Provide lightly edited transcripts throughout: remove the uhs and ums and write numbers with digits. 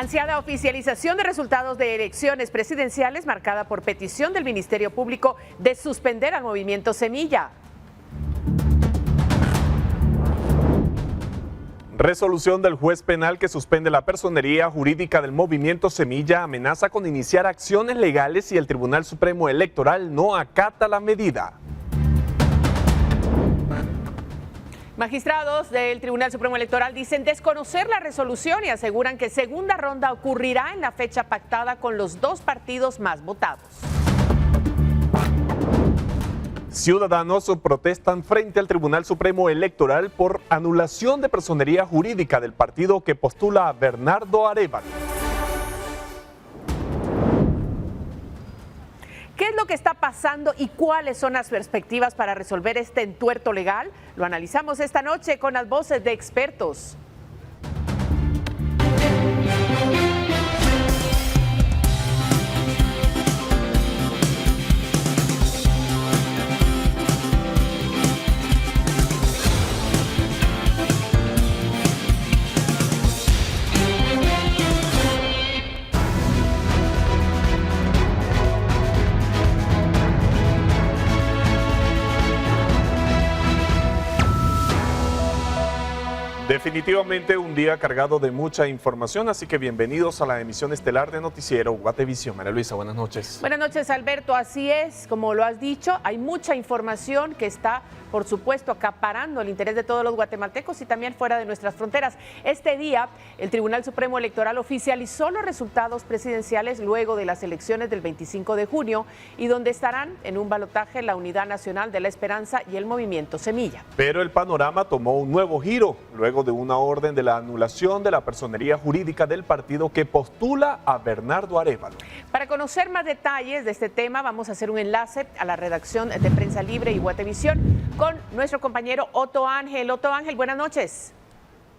Ansiada oficialización de resultados de elecciones presidenciales marcada por petición del Ministerio Público de suspender al movimiento Semilla. Resolución del juez penal que suspende la personería jurídica del movimiento Semilla amenaza con iniciar acciones legales si el Tribunal Supremo Electoral no acata la medida. Magistrados del Tribunal Supremo Electoral dicen desconocer la resolución y aseguran que segunda ronda ocurrirá en la fecha pactada con los dos partidos más votados. Ciudadanos protestan frente al Tribunal Supremo Electoral por anulación de personería jurídica del partido que postula a Bernardo Arévalo. ¿Qué es lo que está pasando y cuáles son las perspectivas para resolver este entuerto legal? Lo analizamos esta noche con las voces de expertos. Definitivamente un día cargado de mucha información, así que bienvenidos a la emisión estelar de Noticiero Guatevisión. María Luisa, buenas noches. Buenas noches, Alberto. Así es, como lo has dicho, hay mucha información que está, por supuesto, acaparando el interés de todos los guatemaltecos y también fuera de nuestras fronteras. Este día, el Tribunal Supremo Electoral oficializó los resultados presidenciales luego de las elecciones del 25 de junio y donde estarán en un balotaje la Unidad Nacional de la Esperanza y el Movimiento Semilla. Pero el panorama tomó un nuevo giro luego de una orden de la anulación de la personería jurídica del partido que postula a Bernardo Arévalo. Para conocer más detalles de este tema, vamos a hacer un enlace a la redacción de Prensa Libre y Guatevisión con nuestro compañero Otto Ángel. Otto Ángel, buenas noches.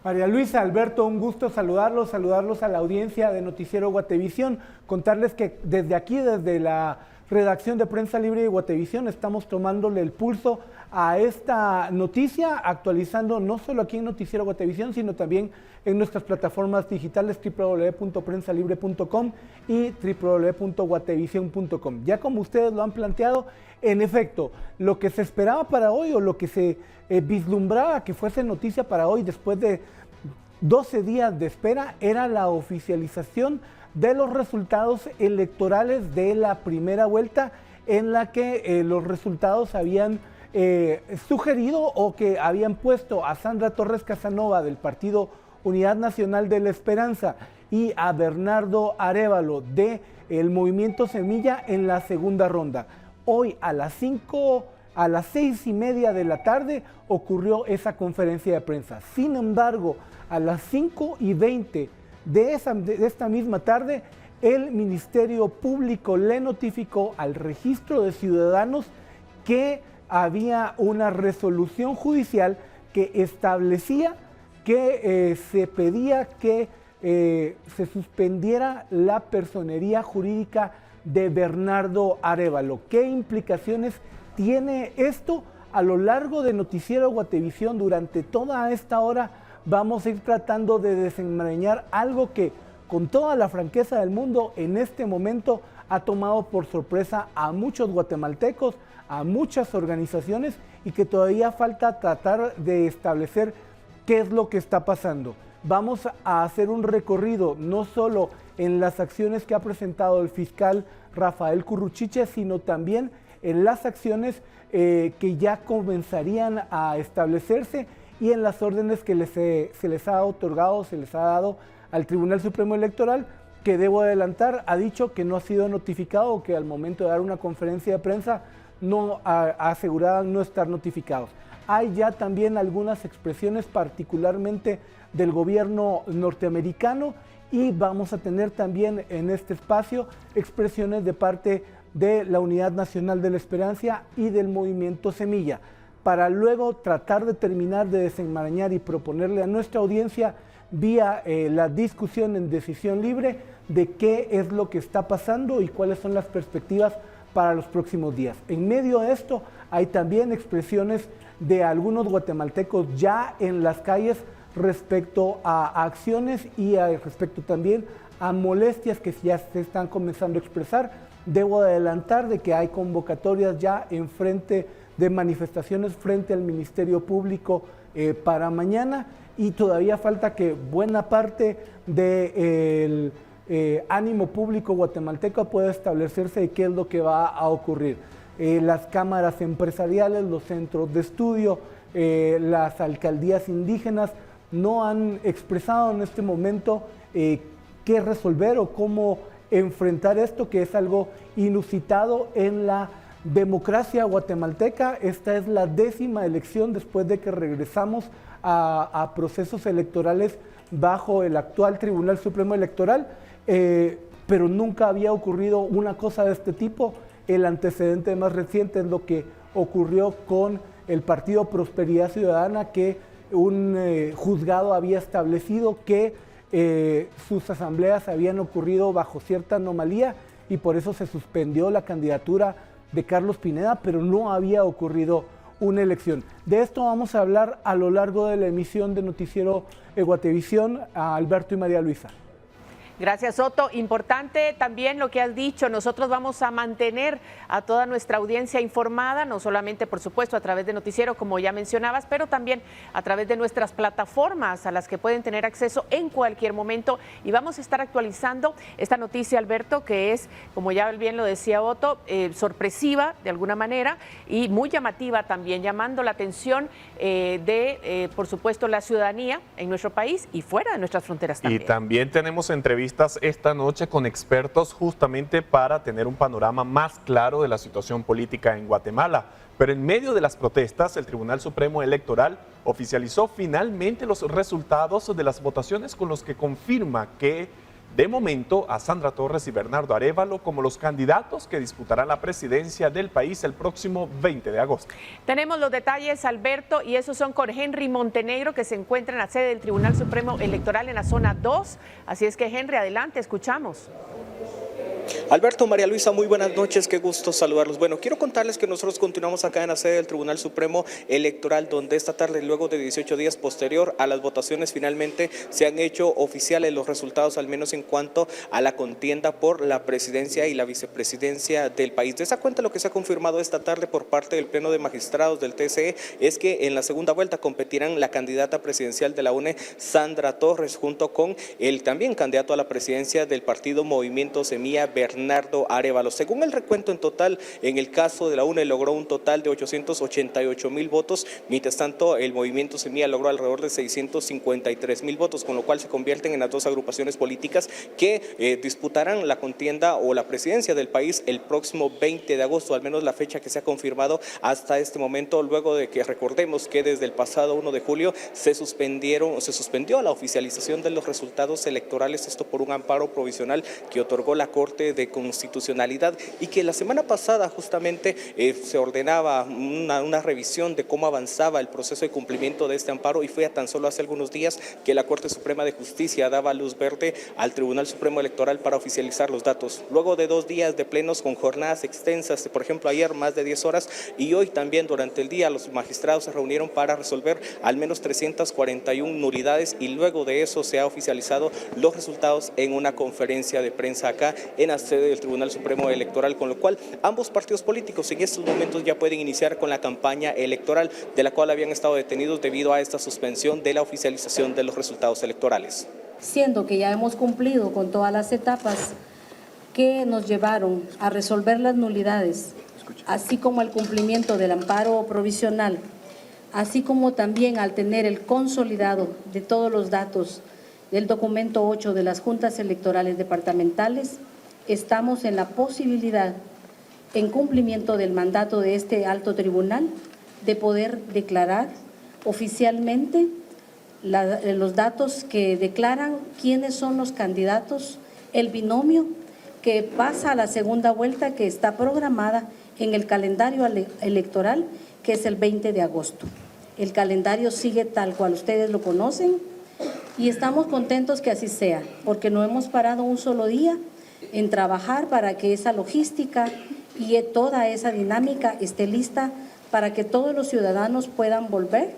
María Luisa, Alberto, un gusto saludarlos a la audiencia de Noticiero Guatevisión, contarles que desde aquí, desde la redacción de Prensa Libre y Guatevisión, estamos tomándole el pulso a esta noticia, actualizando no solo aquí en Noticiero Guatevisión, sino también en nuestras plataformas digitales www.prensalibre.com y www.guatevision.com. Ya como ustedes lo han planteado, en efecto, lo que se esperaba para hoy o lo que se vislumbraba que fuese noticia para hoy después de 12 días de espera era la oficialización de los resultados electorales de la primera vuelta, en la que los resultados habían sugerido o que habían puesto a Sandra Torres Casanova del Partido Unidad Nacional de la Esperanza y a Bernardo Arévalo del Movimiento Semilla en la segunda ronda. Hoy a las 6:30 de la tarde ocurrió esa conferencia de prensa. Sin embargo, a las 5:20 de esta misma tarde, el Ministerio Público le notificó al Registro de Ciudadanos que había una resolución judicial que establecía que se pedía que se suspendiera la personería jurídica de Bernardo Arévalo. ¿Qué implicaciones tiene esto? A lo largo de Noticiero Guatevisión, durante toda esta hora, vamos a ir tratando de desenmarañar algo que, con toda la franqueza del mundo, en este momento ha tomado por sorpresa a muchos guatemaltecos, a muchas organizaciones, y que todavía falta tratar de establecer qué es lo que está pasando. Vamos a hacer un recorrido no solo en las acciones que ha presentado el fiscal Rafael Curruchiche, sino también en las acciones que ya comenzarían a establecerse y en las órdenes que se les ha otorgado, se les ha dado al Tribunal Supremo Electoral, que debo adelantar, ha dicho que no ha sido notificado, que al momento de dar una conferencia de prensa aseguraban no estar notificados. Hay ya también algunas expresiones, particularmente del gobierno norteamericano, y vamos a tener también en este espacio expresiones de parte de la Unidad Nacional de la Esperanza y del Movimiento Semilla, para luego tratar de terminar de desenmarañar y proponerle a nuestra audiencia vía la discusión en decisión libre de qué es lo que está pasando y cuáles son las perspectivas para los próximos días. En medio de esto hay también expresiones de algunos guatemaltecos ya en las calles respecto a acciones y respecto también a molestias que ya se están comenzando a expresar. Debo adelantar de que hay convocatorias ya en frente de manifestaciones frente al Ministerio Público para mañana, y todavía falta que buena parte del ánimo público guatemalteco pueda establecerse de qué es lo que va a ocurrir. Las cámaras empresariales, los centros de estudio, las alcaldías indígenas no han expresado en este momento qué resolver o cómo enfrentar esto, que es algo inusitado en la democracia guatemalteca. Esta es la 10ª elección después de que regresamos a procesos electorales bajo el actual Tribunal Supremo Electoral, pero nunca había ocurrido una cosa de este tipo. El antecedente más reciente es lo que ocurrió con el Partido Prosperidad Ciudadana, que un juzgado había establecido que sus asambleas habían ocurrido bajo cierta anomalía y por eso se suspendió la candidatura de Carlos Pineda, pero no había ocurrido una elección. De esto vamos a hablar a lo largo de la emisión de Noticiero Guatevisión a Alberto y María Luisa. Gracias, Otto. Importante también lo que has dicho. Nosotros vamos a mantener a toda nuestra audiencia informada, no solamente, por supuesto, a través de Noticiero, como ya mencionabas, pero también a través de nuestras plataformas a las que pueden tener acceso en cualquier momento. Y vamos a estar actualizando esta noticia, Alberto, que es, como ya bien lo decía Otto, sorpresiva de alguna manera y muy llamativa también, llamando la atención por supuesto, la ciudadanía en nuestro país y fuera de nuestras fronteras también. Y también tenemos entrevistas esta noche con expertos justamente para tener un panorama más claro de la situación política en Guatemala. Pero en medio de las protestas, el Tribunal Supremo Electoral oficializó finalmente los resultados de las votaciones, con los que confirma que de momento a Sandra Torres y Bernardo Arévalo como los candidatos que disputarán la presidencia del país el próximo 20 de agosto. Tenemos los detalles, Alberto, y esos son con Henry Montenegro, que se encuentra en la sede del Tribunal Supremo Electoral en la zona 2. Así es que, Henry, adelante, escuchamos. Alberto, María Luisa, muy buenas noches, qué gusto saludarlos. Bueno, quiero contarles que nosotros continuamos acá en la sede del Tribunal Supremo Electoral, donde esta tarde, luego de 18 días posterior a las votaciones, finalmente se han hecho oficiales los resultados, al menos en cuanto a la contienda por la presidencia y la vicepresidencia del país. De esa cuenta, lo que se ha confirmado esta tarde por parte del Pleno de Magistrados del TSE es que en la segunda vuelta competirán la candidata presidencial de la UNE, Sandra Torres, junto con el también candidato a la presidencia del partido Movimiento Semilla, Bernardo Arévalo. Según el recuento en total, en el caso de la UNE logró un total de 888,000 votos, mientras tanto el Movimiento Semilla logró alrededor de 653,000 votos, con lo cual se convierten en las dos agrupaciones políticas que disputarán la contienda o la presidencia del país el próximo 20 de agosto, al menos la fecha que se ha confirmado hasta este momento, luego de que recordemos que desde el pasado 1 de julio se suspendió la oficialización de los resultados electorales, esto por un amparo provisional que otorgó la Corte de Constitucionalidad, y que la semana pasada justamente se ordenaba una revisión de cómo avanzaba el proceso de cumplimiento de este amparo, y fue tan solo hace algunos días que la Corte Suprema de Justicia daba luz verde al Tribunal Supremo Electoral para oficializar los datos. Luego de 2 días de plenos con jornadas extensas, por ejemplo ayer más de 10 horas y hoy también durante el día, los magistrados se reunieron para resolver al menos 341 nulidades, y luego de eso se ha oficializado los resultados en una conferencia de prensa acá en la sede del Tribunal Supremo Electoral, con lo cual ambos partidos políticos en estos momentos ya pueden iniciar con la campaña electoral, de la cual habían estado detenidos debido a esta suspensión de la oficialización de los resultados electorales. Siendo que ya hemos cumplido con todas las etapas que nos llevaron a resolver las nulidades, así como el cumplimiento del amparo provisional, así como también al tener el consolidado de todos los datos del documento 8 de las juntas electorales departamentales, estamos en la posibilidad, en cumplimiento del mandato de este alto tribunal, de poder declarar oficialmente los datos que declaran quiénes son los candidatos, el binomio que pasa a la segunda vuelta, que está programada en el calendario electoral, que es el 20 de agosto. El calendario sigue tal cual ustedes lo conocen y estamos contentos que así sea, porque no hemos parado un solo día en trabajar para que esa logística y toda esa dinámica esté lista para que todos los ciudadanos puedan volver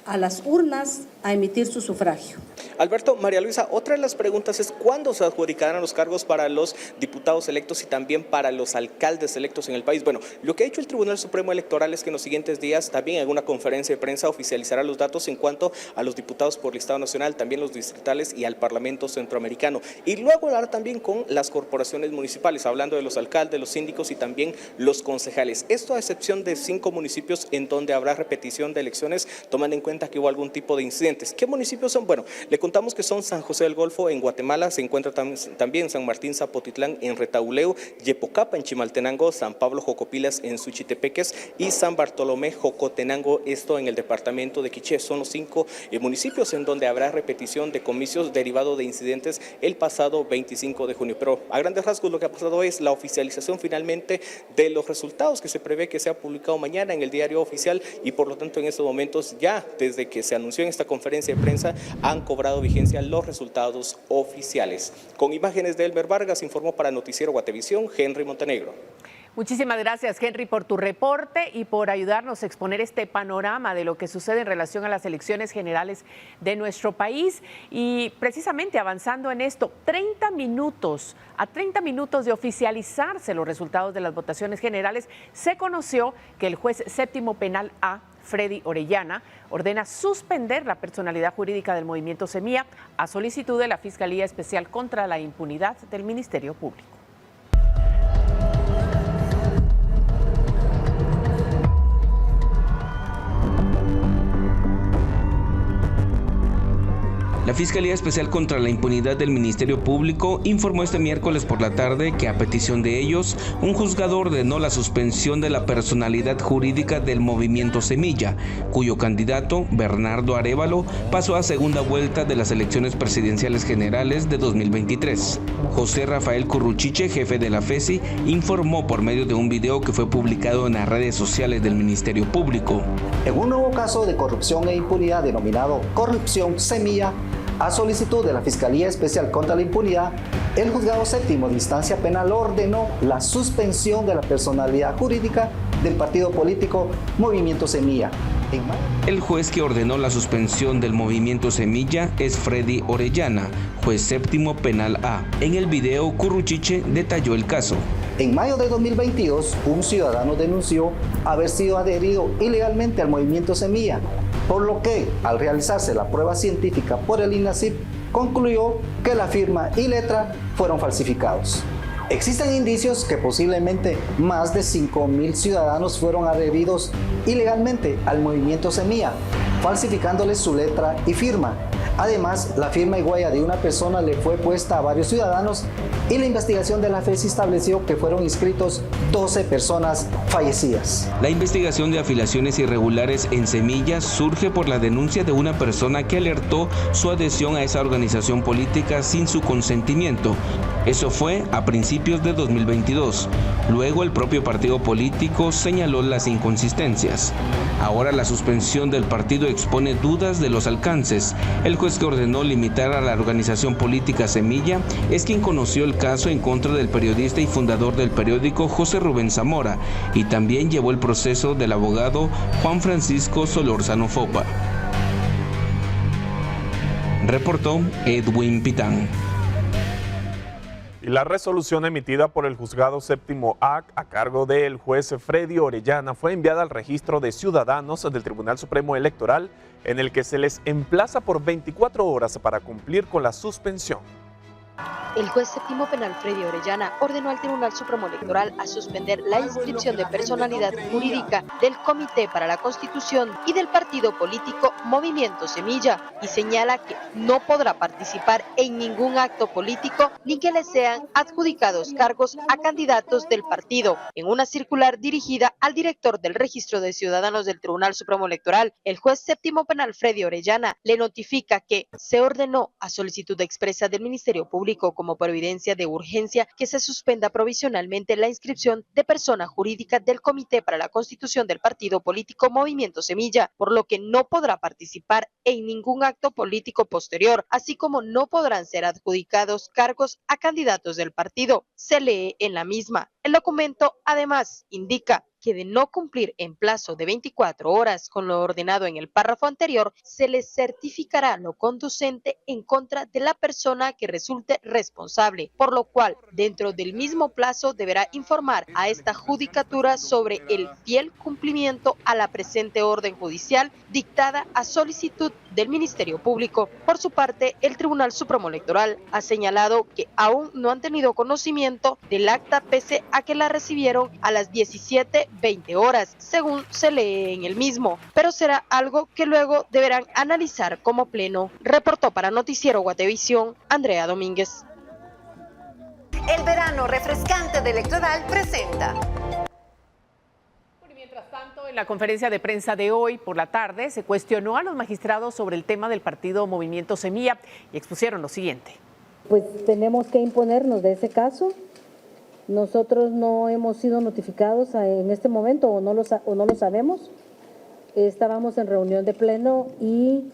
a las urnas a emitir su sufragio. Alberto, María Luisa, otra de las preguntas es ¿cuándo se adjudicarán los cargos para los diputados electos y también para los alcaldes electos en el país? Bueno, lo que ha hecho el Tribunal Supremo Electoral es que en los siguientes días también en alguna conferencia de prensa oficializará los datos en cuanto a los diputados por listado nacional, también los distritales y al Parlamento Centroamericano. Y luego hablar también con las corporaciones municipales, hablando de los alcaldes, los síndicos y también los concejales. Esto a excepción de 5 municipios en donde habrá repetición de elecciones, tomando en cuenta que hubo algún tipo de incidentes. ¿Qué municipios son? Bueno, le contamos que son San José del Golfo en Guatemala, se encuentra también San Martín Zapotitlán en Retauleu, Yepocapa en Chimaltenango, San Pablo Jocopilas en Suchitepeques y San Bartolomé Jocotenango, esto en el departamento de Quiché. Son los 5 municipios en donde habrá repetición de comicios derivado de incidentes el pasado 25 de junio. Pero a grandes rasgos lo que ha pasado es la oficialización finalmente de los resultados que se prevé que sea publicado mañana en el diario oficial y por lo tanto en estos momentos ya desde que se anunció en esta conferencia de prensa han cobrado vigencia los resultados oficiales. Con imágenes de Elmer Vargas informó para Noticiero Guatevisión Henry Montenegro. Muchísimas gracias, Henry, por tu reporte y por ayudarnos a exponer este panorama de lo que sucede en relación a las elecciones generales de nuestro país. Y precisamente avanzando en esto, a 30 minutos de oficializarse los resultados de las votaciones generales, se conoció que el juez séptimo penal A, Freddy Orellana, ordena suspender la personalidad jurídica del movimiento Semilla a solicitud de la Fiscalía Especial contra la Impunidad del Ministerio Público. La Fiscalía Especial contra la Impunidad del Ministerio Público informó este miércoles por la tarde que a petición de ellos, un juzgado ordenó la suspensión de la personalidad jurídica del Movimiento Semilla, cuyo candidato, Bernardo Arévalo, pasó a segunda vuelta de las elecciones presidenciales generales de 2023. José Rafael Curruchiche, jefe de la FESI, informó por medio de un video que fue publicado en las redes sociales del Ministerio Público. En un nuevo caso de corrupción e impunidad denominado Corrupción Semilla, a solicitud de la Fiscalía Especial contra la Impunidad, el Juzgado Séptimo de Instancia Penal ordenó la suspensión de la personalidad jurídica del partido político Movimiento Semilla. El juez que ordenó la suspensión del Movimiento Semilla es Freddy Orellana, juez séptimo penal A. En el video, Curruchiche detalló el caso. En mayo de 2022, un ciudadano denunció haber sido adherido ilegalmente al Movimiento Semilla, por lo que, al realizarse la prueba científica por el INACIP, concluyó que la firma y letra fueron falsificados. Existen indicios que posiblemente más de 5.000 ciudadanos fueron adheridos ilegalmente al Movimiento Semilla, falsificándoles su letra y firma. Además, la firma y huella de una persona le fue puesta a varios ciudadanos y la investigación de la FESI estableció que fueron inscritos 12 personas fallecidas. La investigación de afiliaciones irregulares en Semilla surge por la denuncia de una persona que alertó su adhesión a esa organización política sin su consentimiento. Eso fue a principios de 2022. Luego el propio partido político señaló las inconsistencias. Ahora la suspensión del partido expone dudas de los alcances. El juez que ordenó limitar a la organización política Semilla es quien conoció el caso en contra del periodista y fundador del periódico José Rubén Zamora y también llevó el proceso del abogado Juan Francisco Solórzano Fopa. Reportó Edwin Pitán. Y la resolución emitida por el Juzgado Séptimo A cargo del juez Freddy Orellana fue enviada al registro de ciudadanos del Tribunal Supremo Electoral, en el que se les emplaza por 24 horas para cumplir con la suspensión. El juez séptimo penal Freddy Orellana ordenó al Tribunal Supremo Electoral a suspender la inscripción de personalidad jurídica del Comité para la Constitución y del partido político Movimiento Semilla y señala que no podrá participar en ningún acto político ni que le sean adjudicados cargos a candidatos del partido. En una circular dirigida al director del Registro de Ciudadanos del Tribunal Supremo Electoral, el juez séptimo penal Freddy Orellana le notifica que se ordenó a solicitud expresa del Ministerio Público como por evidencia de urgencia que se suspenda provisionalmente la inscripción de persona jurídica del Comité para la Constitución del partido político Movimiento Semilla, por lo que no podrá participar en ningún acto político posterior, así como no podrán ser adjudicados cargos a candidatos del partido. Se lee en la misma. El documento, además, indica que de no cumplir en plazo de 24 horas con lo ordenado en el párrafo anterior, se les certificará lo conducente en contra de la persona que resulte responsable, por lo cual, dentro del mismo plazo deberá informar a esta judicatura sobre el fiel cumplimiento a la presente orden judicial dictada a solicitud del Ministerio Público. Por su parte, el Tribunal Supremo Electoral ha señalado que aún no han tenido conocimiento del acta pese a que la recibieron a las 17:20 horas, según se lee en el mismo, pero será algo que luego deberán analizar como pleno. Reportó para Noticiero Guatevisión, Andrea Domínguez. El verano refrescante de Electoral presenta. Mientras tanto, en la conferencia de prensa de hoy por la tarde se cuestionó a los magistrados sobre el tema del partido Movimiento Semilla y expusieron lo siguiente. Pues tenemos que imponernos de ese caso. Nosotros no hemos sido notificados en este momento o no lo sabemos. Estábamos en reunión de pleno y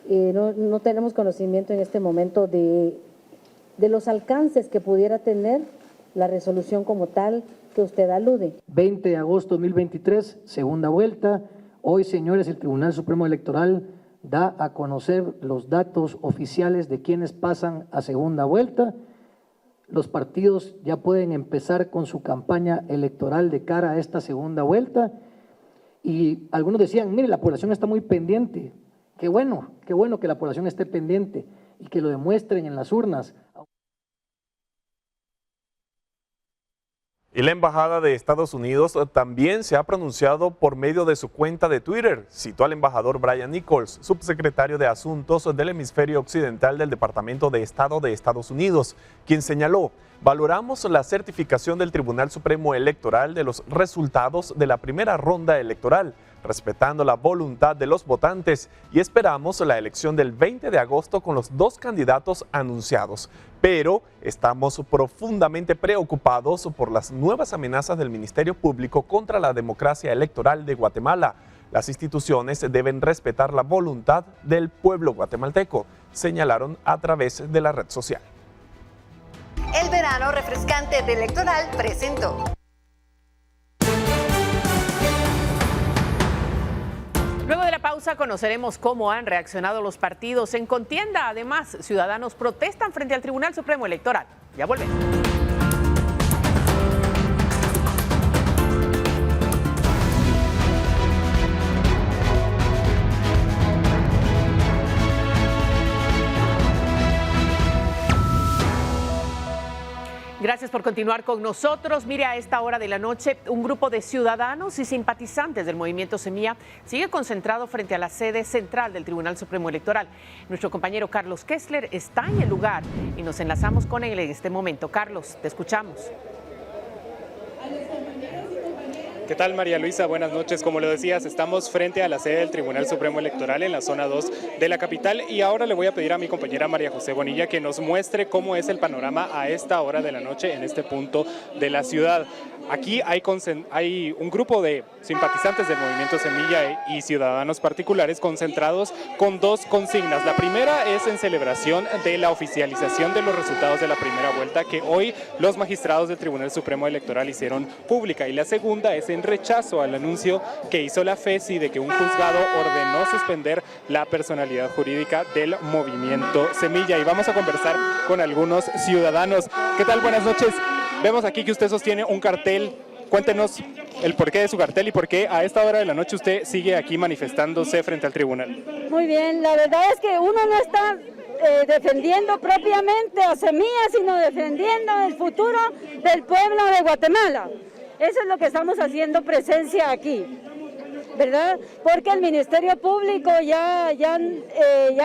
no tenemos conocimiento en este momento de los alcances que pudiera tener la resolución como tal que usted alude. 20 de agosto de 2023, segunda vuelta. Hoy, señores, el Tribunal Supremo Electoral da a conocer los datos oficiales de quienes pasan a segunda vuelta. Los partidos ya pueden empezar con su campaña electoral de cara a esta segunda vuelta. Y algunos decían, mire, la población está muy pendiente. Qué bueno que la población esté pendiente y que lo demuestren en las urnas. Y la Embajada de Estados Unidos también se ha pronunciado por medio de su cuenta de Twitter. Citó al embajador Brian Nichols, subsecretario de Asuntos del Hemisferio Occidental del Departamento de Estado de Estados Unidos, quien señaló: valoramos la certificación del Tribunal Supremo Electoral de los resultados de la primera ronda electoral, respetando la voluntad de los votantes, y esperamos la elección del 20 de agosto con los dos candidatos anunciados. Pero estamos profundamente preocupados por las nuevas amenazas del Ministerio Público contra la democracia electoral de Guatemala. Las instituciones deben respetar la voluntad del pueblo guatemalteco, señalaron a través de la red social. El verano refrescante de Electoral presentó. Luego de la pausa conoceremos cómo han reaccionado los partidos en contienda. Además, ciudadanos protestan frente al Tribunal Supremo Electoral. Ya volvemos. Gracias por continuar con nosotros. Mire, a esta hora de la noche, un grupo de ciudadanos y simpatizantes del Movimiento Semilla sigue concentrado frente a la sede central del Tribunal Supremo Electoral. Nuestro compañero Carlos Kessler está en el lugar y nos enlazamos con él en este momento. Carlos, te escuchamos. ¿Qué tal, María Luisa? Buenas noches. Como lo decías, estamos frente a la sede del Tribunal Supremo Electoral en la zona 2 de la capital, y ahora le voy a pedir a mi compañera María José Bonilla que nos muestre cómo es el panorama a esta hora de la noche en este punto de la ciudad. Aquí hay un grupo de simpatizantes del Movimiento Semilla y ciudadanos particulares concentrados con dos consignas. La primera es en celebración de la oficialización de los resultados de la primera vuelta que hoy los magistrados del Tribunal Supremo Electoral hicieron pública, y la segunda es en rechazo al anuncio que hizo la FESI de que un juzgado ordenó suspender la personalidad jurídica del Movimiento Semilla. Y vamos a conversar con algunos ciudadanos. ¿Qué tal? Buenas noches. Vemos aquí que usted sostiene un cartel. Cuéntenos el porqué de su cartel y por qué a esta hora de la noche usted sigue aquí manifestándose frente al tribunal. Muy bien, la verdad es que uno no está defendiendo propiamente a Semilla, sino defendiendo el futuro del pueblo de Guatemala. Eso es lo que estamos haciendo presencia aquí, ¿verdad? Porque el Ministerio Público ya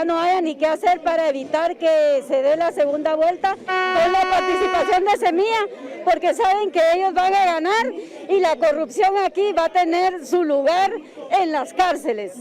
no haya ni qué hacer para evitar que se dé la segunda vuelta con la participación de Semilla, porque saben que ellos van a ganar y la corrupción aquí va a tener su lugar en las cárceles.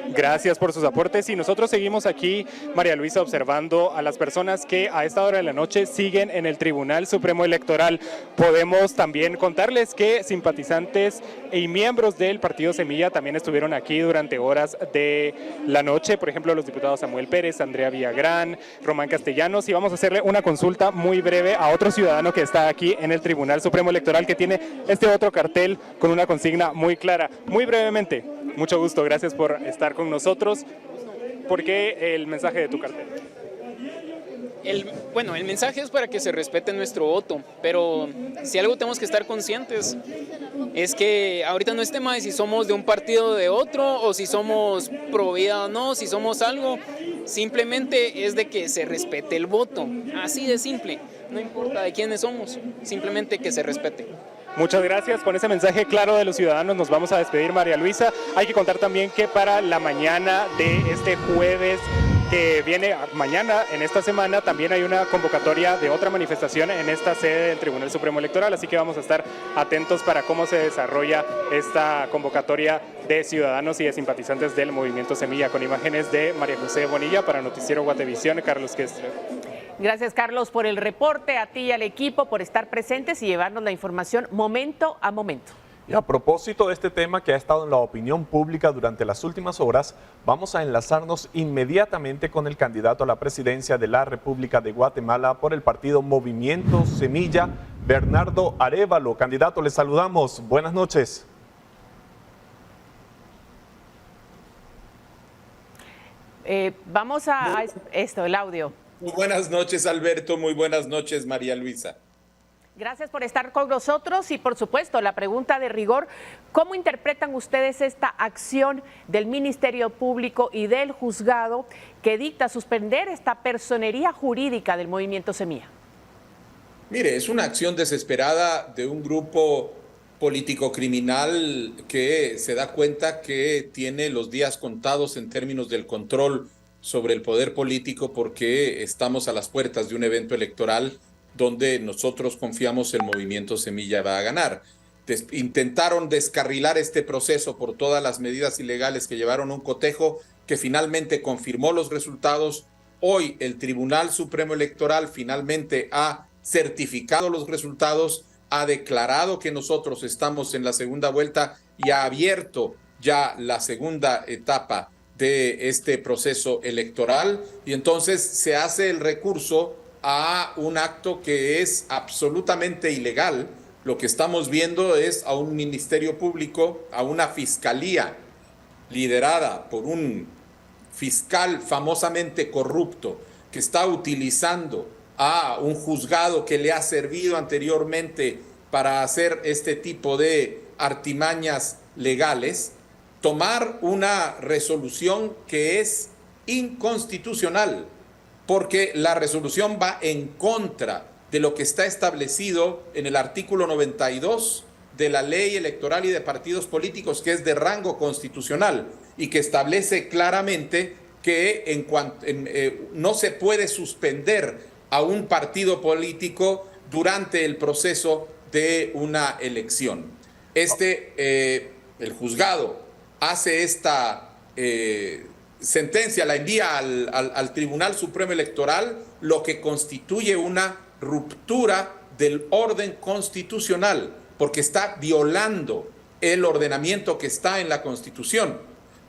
Gracias por sus aportes y nosotros seguimos aquí, María Luisa, observando a las personas que a esta hora de la noche siguen en el Tribunal Supremo Electoral. Podemos también contarles que simpatizantes y miembros del Partido Semilla también estuvieron aquí durante horas de la noche, por ejemplo los diputados Samuel Pérez, Andrea Villagrán, Román Castellanos, y vamos a hacerle una consulta muy breve a otro ciudadano que está aquí en el Tribunal Supremo Electoral que tiene este otro cartel con una consigna muy clara. Muy brevemente, mucho gusto, gracias por estar con nosotros. ¿Por qué el mensaje de tu cartel? Bueno, el mensaje es para que se respete nuestro voto, pero si algo tenemos que estar conscientes es que ahorita no es tema de si somos de un partido o de otro, o si somos pro vida o no, si somos algo, simplemente es de que se respete el voto, así de simple, no importa de quiénes somos, simplemente que se respete. Muchas gracias. Con ese mensaje claro de los ciudadanos nos vamos a despedir, María Luisa. Hay que contar también que para la mañana de este jueves que viene mañana, en esta semana, también hay una convocatoria de otra manifestación en esta sede del Tribunal Supremo Electoral, así que vamos a estar atentos para cómo se desarrolla esta convocatoria de ciudadanos y de simpatizantes del Movimiento Semilla. Con imágenes de María José Bonilla para Noticiero Guatevisión, Carlos Kessler. Gracias, Carlos, por el reporte, a ti y al equipo por estar presentes y llevarnos la información momento a momento. Y a propósito de este tema que ha estado en la opinión pública durante las últimas horas, vamos a enlazarnos inmediatamente con el candidato a la presidencia de la República de Guatemala por el partido Movimiento Semilla, Bernardo Arévalo. Candidato, le saludamos. Buenas noches. Vamos a esto, el audio. Muy buenas noches, Alberto. Muy buenas noches, María Luisa. Gracias por estar con nosotros y, por supuesto, la pregunta de rigor, ¿cómo interpretan ustedes esta acción del Ministerio Público y del juzgado que dicta suspender esta personería jurídica del Movimiento Semilla? Mire, es una acción desesperada de un grupo político criminal que se da cuenta que tiene los días contados en términos del control sobre el poder político, porque estamos a las puertas de un evento electoral donde nosotros confiamos el Movimiento Semilla va a ganar. Intentaron descarrilar este proceso por todas las medidas ilegales que llevaron un cotejo que finalmente confirmó los resultados. Hoy el Tribunal Supremo Electoral finalmente ha certificado los resultados, ha declarado que nosotros estamos en la segunda vuelta y ha abierto ya la segunda etapa de este proceso electoral, y entonces se hace el recurso a un acto que es absolutamente ilegal. Lo que estamos viendo es a un ministerio público, a una fiscalía liderada por un fiscal famosamente corrupto que está utilizando a un juzgado que le ha servido anteriormente para hacer este tipo de artimañas legales, tomar una resolución que es inconstitucional, porque la resolución va en contra de lo que está establecido en el artículo 92 de la Ley Electoral y de Partidos Políticos, que es de rango constitucional y que establece claramente que no se puede suspender a un partido político durante el proceso de una elección. El juzgado hace esta sentencia, la envía al Tribunal Supremo Electoral, lo que constituye una ruptura del orden constitucional, porque está violando el ordenamiento que está en la Constitución.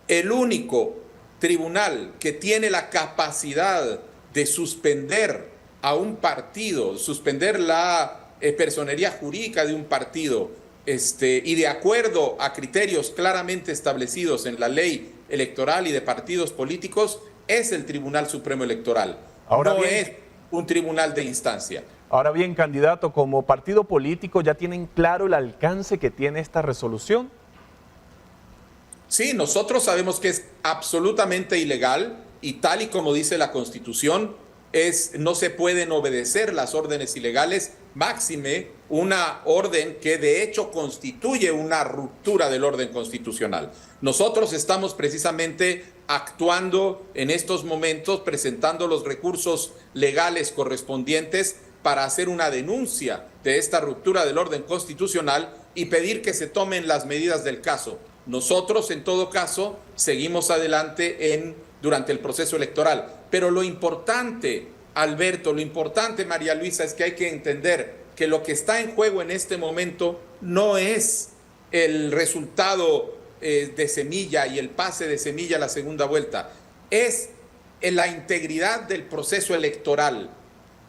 El único tribunal que tiene la capacidad de suspender a un partido, suspender la personería jurídica de un partido, y de acuerdo a criterios claramente establecidos en la ley electoral y de partidos políticos, es el Tribunal Supremo Electoral. No es un tribunal de instancia. Ahora bien, candidato, como partido político, ¿ya tienen claro el alcance que tiene esta resolución? Sí, nosotros sabemos que es absolutamente ilegal y tal y como dice la Constitución, no se pueden obedecer las órdenes ilegales, máxime una orden que de hecho constituye una ruptura del orden constitucional. Nosotros estamos precisamente actuando en estos momentos, presentando los recursos legales correspondientes para hacer una denuncia de esta ruptura del orden constitucional y pedir que se tomen las medidas del caso. Nosotros, en todo caso, seguimos adelante durante el proceso electoral. Pero lo importante, Alberto, lo importante, María Luisa, es que hay que entender que lo que está en juego en este momento no es el resultado de Semilla y el pase de Semilla a la segunda vuelta, es la integridad del proceso electoral,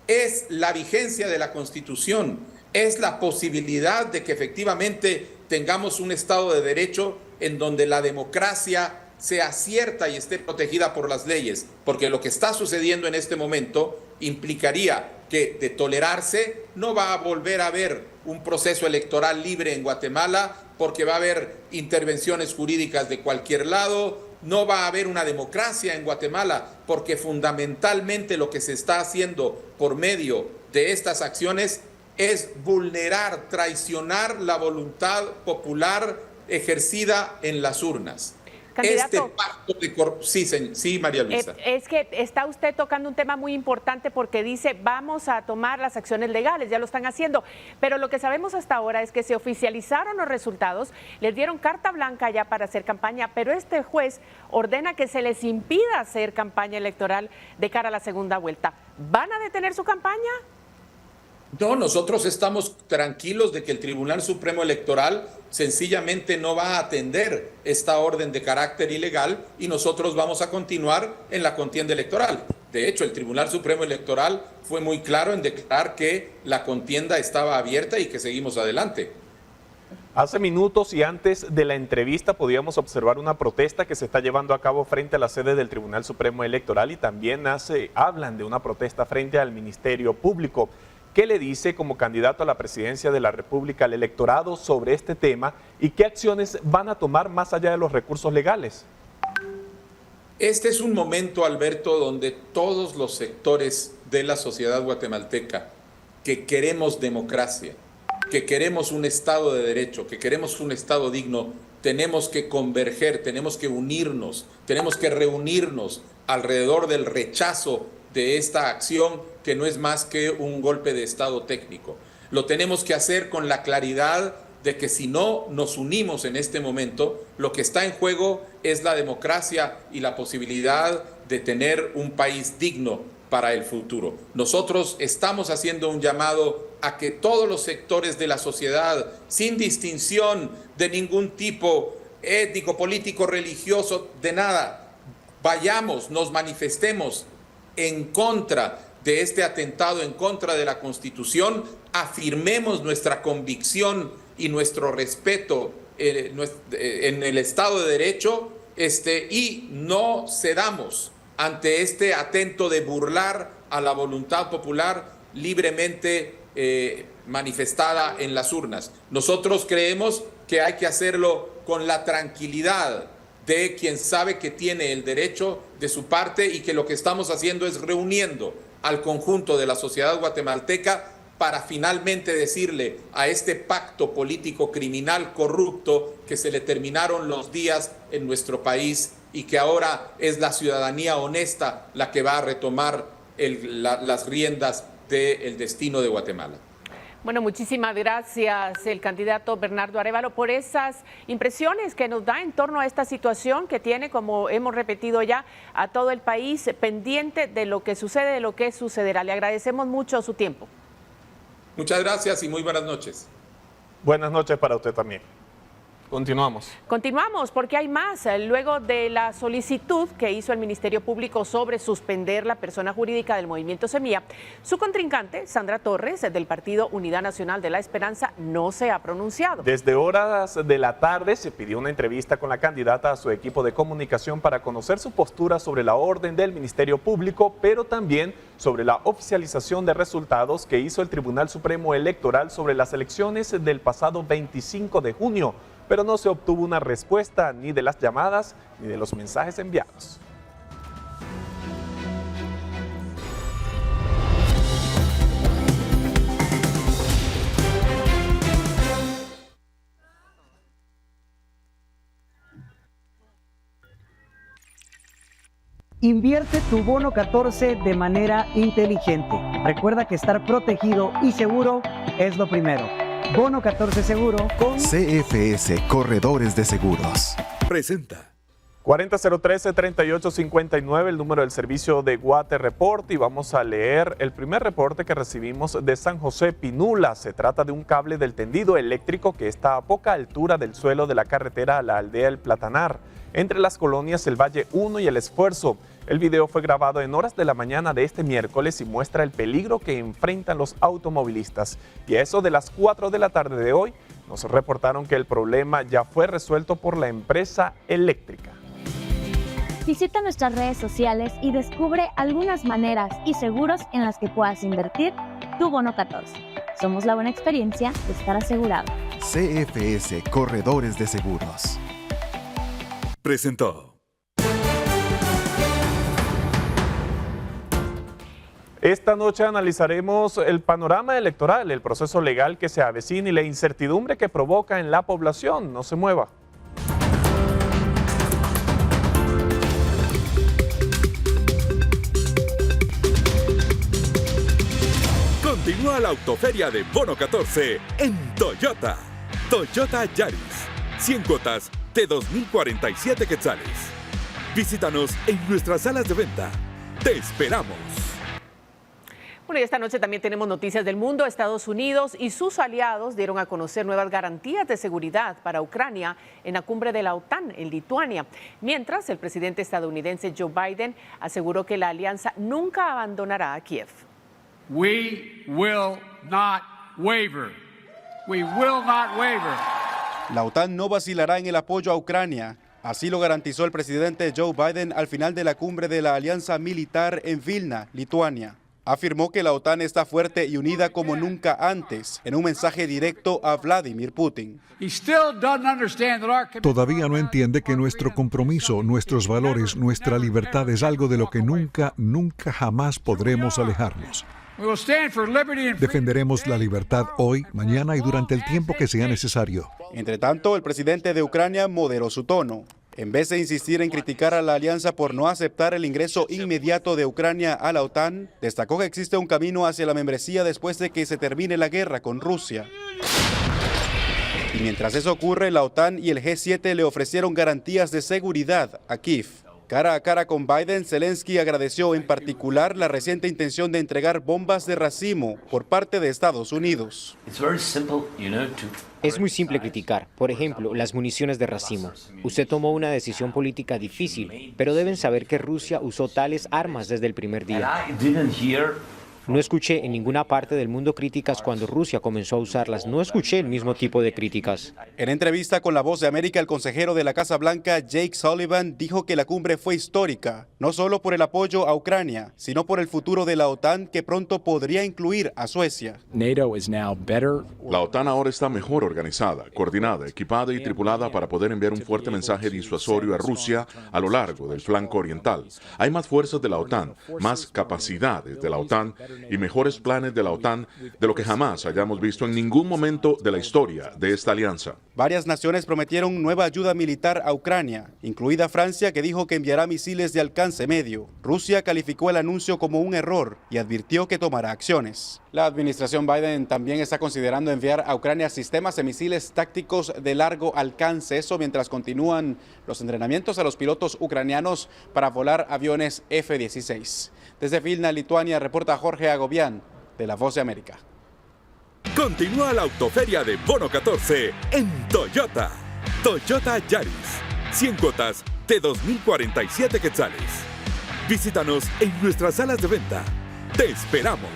es la vigencia de la Constitución, es la posibilidad de que efectivamente tengamos un Estado de Derecho en donde la democracia sea cierta y esté protegida por las leyes, porque lo que está sucediendo en este momento implicaría que, de tolerarse, no va a volver a haber un proceso electoral libre en Guatemala, porque va a haber intervenciones jurídicas de cualquier lado, no va a haber una democracia en Guatemala, porque fundamentalmente lo que se está haciendo por medio de estas acciones es vulnerar, traicionar la voluntad popular ejercida en las urnas. Candidato, sí, María Luisa. Es que está usted tocando un tema muy importante porque dice vamos a tomar las acciones legales, ya lo están haciendo, pero lo que sabemos hasta ahora es que se oficializaron los resultados, les dieron carta blanca ya para hacer campaña, pero este juez ordena que se les impida hacer campaña electoral de cara a la segunda vuelta. ¿Van a detener su campaña? No, nosotros estamos tranquilos de que el Tribunal Supremo Electoral sencillamente no va a atender esta orden de carácter ilegal y nosotros vamos a continuar en la contienda electoral. De hecho, el Tribunal Supremo Electoral fue muy claro en declarar que la contienda estaba abierta y que seguimos adelante. Hace minutos y antes de la entrevista podíamos observar una protesta que se está llevando a cabo frente a la sede del Tribunal Supremo Electoral y también hablan de una protesta frente al Ministerio Público. ¿Qué le dice como candidato a la presidencia de la República al electorado sobre este tema y qué acciones van a tomar más allá de los recursos legales? Este es un momento, Alberto, donde todos los sectores de la sociedad guatemalteca que queremos democracia, que queremos un Estado de Derecho, que queremos un Estado digno, tenemos que converger, tenemos que unirnos, tenemos que reunirnos alrededor del rechazo de esta acción que no es más que un golpe de Estado técnico. Lo tenemos que hacer con la claridad de que si no nos unimos en este momento, lo que está en juego es la democracia y la posibilidad de tener un país digno para el futuro. Nosotros estamos haciendo un llamado a que todos los sectores de la sociedad, sin distinción de ningún tipo étnico, político, religioso, de nada, vayamos, nos manifestemos en contra de este atentado, en contra de la Constitución, afirmemos nuestra convicción y nuestro respeto en el Estado de Derecho y no cedamos ante este atento de burlar a la voluntad popular libremente manifestada en las urnas. Nosotros creemos que hay que hacerlo con la tranquilidad de quien sabe que tiene el derecho de su parte y que lo que estamos haciendo es reuniendo al conjunto de la sociedad guatemalteca para finalmente decirle a este pacto político criminal corrupto que se le terminaron los días en nuestro país y que ahora es la ciudadanía honesta la que va a retomar las riendas del destino de Guatemala. Bueno, muchísimas gracias el candidato Bernardo Arévalo por esas impresiones que nos da en torno a esta situación que tiene, como hemos repetido ya, a todo el país pendiente de lo que sucede, de lo que sucederá. Le agradecemos mucho su tiempo. Muchas gracias y muy buenas noches. Buenas noches para usted también. Continuamos. Continuamos porque hay más. Luego de la solicitud que hizo el Ministerio Público sobre suspender la persona jurídica del Movimiento Semilla, su contrincante, Sandra Torres, del Partido Unidad Nacional de la Esperanza, no se ha pronunciado. Desde horas de la tarde se pidió una entrevista con la candidata a su equipo de comunicación para conocer su postura sobre la orden del Ministerio Público, pero también sobre la oficialización de resultados que hizo el Tribunal Supremo Electoral sobre las elecciones del pasado 25 de junio. Pero no se obtuvo una respuesta ni de las llamadas ni de los mensajes enviados. Invierte tu bono 14 de manera inteligente. Recuerda que estar protegido y seguro es lo primero. Bono 14 Seguro con CFS Corredores de Seguros. Presenta 40-013-3859, el número del servicio de Guate Report, y vamos a leer el primer reporte que recibimos de San José Pinula. Se trata de un cable del tendido eléctrico que está a poca altura del suelo de la carretera a la aldea El Platanar, entre las colonias El Valle 1 y El Esfuerzo. El video fue grabado en horas de la mañana de este miércoles y muestra el peligro que enfrentan los automovilistas. Y a eso de las 4 de la tarde de hoy, nos reportaron que el problema ya fue resuelto por la empresa eléctrica. Visita nuestras redes sociales y descubre algunas maneras y seguros en las que puedas invertir tu bono 14. Somos la buena experiencia de estar asegurado. CFS Corredores de Seguros. Presentó. Esta noche analizaremos el panorama electoral, el proceso legal que se avecina y la incertidumbre que provoca en la población. No se mueva. Continúa la autoferia de Bono 14 en Toyota. Toyota Yaris. 100 cuotas de 2.047 quetzales. Visítanos en nuestras salas de venta. Te esperamos. Bueno, y esta noche también tenemos noticias del mundo. Estados Unidos y sus aliados dieron a conocer nuevas garantías de seguridad para Ucrania en la cumbre de la OTAN en Lituania. Mientras, el presidente estadounidense Joe Biden aseguró que la alianza nunca abandonará a Kiev. We will not waver. We will not waver. La OTAN no vacilará en el apoyo a Ucrania. Así lo garantizó el presidente Joe Biden al final de la cumbre de la alianza militar en Vilna, Lituania. Afirmó que la OTAN está fuerte y unida como nunca antes, en un mensaje directo a Vladimir Putin. Todavía no entiende que nuestro compromiso, nuestros valores, nuestra libertad es algo de lo que nunca jamás podremos alejarnos. Defenderemos la libertad hoy, mañana y durante el tiempo que sea necesario. Entre tanto, el presidente de Ucrania moderó su tono. En vez de insistir en criticar a la alianza por no aceptar el ingreso inmediato de Ucrania a la OTAN, destacó que existe un camino hacia la membresía después de que se termine la guerra con Rusia. Y mientras eso ocurre, la OTAN y el G7 le ofrecieron garantías de seguridad a Kiev. Cara a cara con Biden, Zelensky agradeció en particular la reciente intención de entregar bombas de racimo por parte de Estados Unidos. Es muy simple criticar, por ejemplo, las municiones de racimo. Usted tomó una decisión política difícil, pero deben saber que Rusia usó tales armas desde el primer día. No escuché en ninguna parte del mundo críticas cuando Rusia comenzó a usarlas. No escuché el mismo tipo de críticas. En entrevista con La Voz de América, el consejero de la Casa Blanca, Jake Sullivan, dijo que la cumbre fue histórica, no solo por el apoyo a Ucrania, sino por el futuro de la OTAN, que pronto podría incluir a Suecia. La OTAN ahora está mejor organizada, coordinada, equipada y tripulada para poder enviar un fuerte mensaje disuasorio a Rusia a lo largo del flanco oriental. Hay más fuerzas de la OTAN, más capacidades de la OTAN y mejores planes de la OTAN de lo que jamás hayamos visto en ningún momento de la historia de esta alianza. Varias naciones prometieron nueva ayuda militar a Ucrania, incluida Francia, que dijo que enviará misiles de alcance medio. Rusia calificó el anuncio como un error y advirtió que tomará acciones. La administración Biden también está considerando enviar a Ucrania sistemas de misiles tácticos de largo alcance, eso mientras continúan los entrenamientos a los pilotos ucranianos para volar aviones F-16. Desde Vilna, Lituania, reporta Jorge Agobián, de La Voz de América. Continúa la autoferia de Bono 14 en Toyota. Toyota Yaris. 100 cuotas de 2.047 quetzales. Visítanos en nuestras salas de venta. Te esperamos.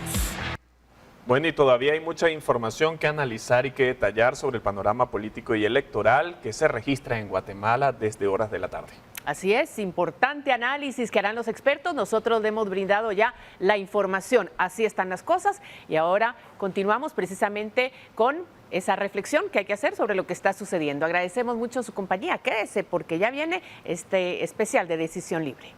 Bueno, y todavía hay mucha información que analizar y que detallar sobre el panorama político y electoral que se registra en Guatemala desde horas de la tarde. Así es, importante análisis que harán los expertos. Nosotros le hemos brindado ya la información. Así están las cosas y ahora continuamos precisamente con esa reflexión que hay que hacer sobre lo que está sucediendo. Agradecemos mucho su compañía. Quédese porque ya viene este especial de Decisión Libre.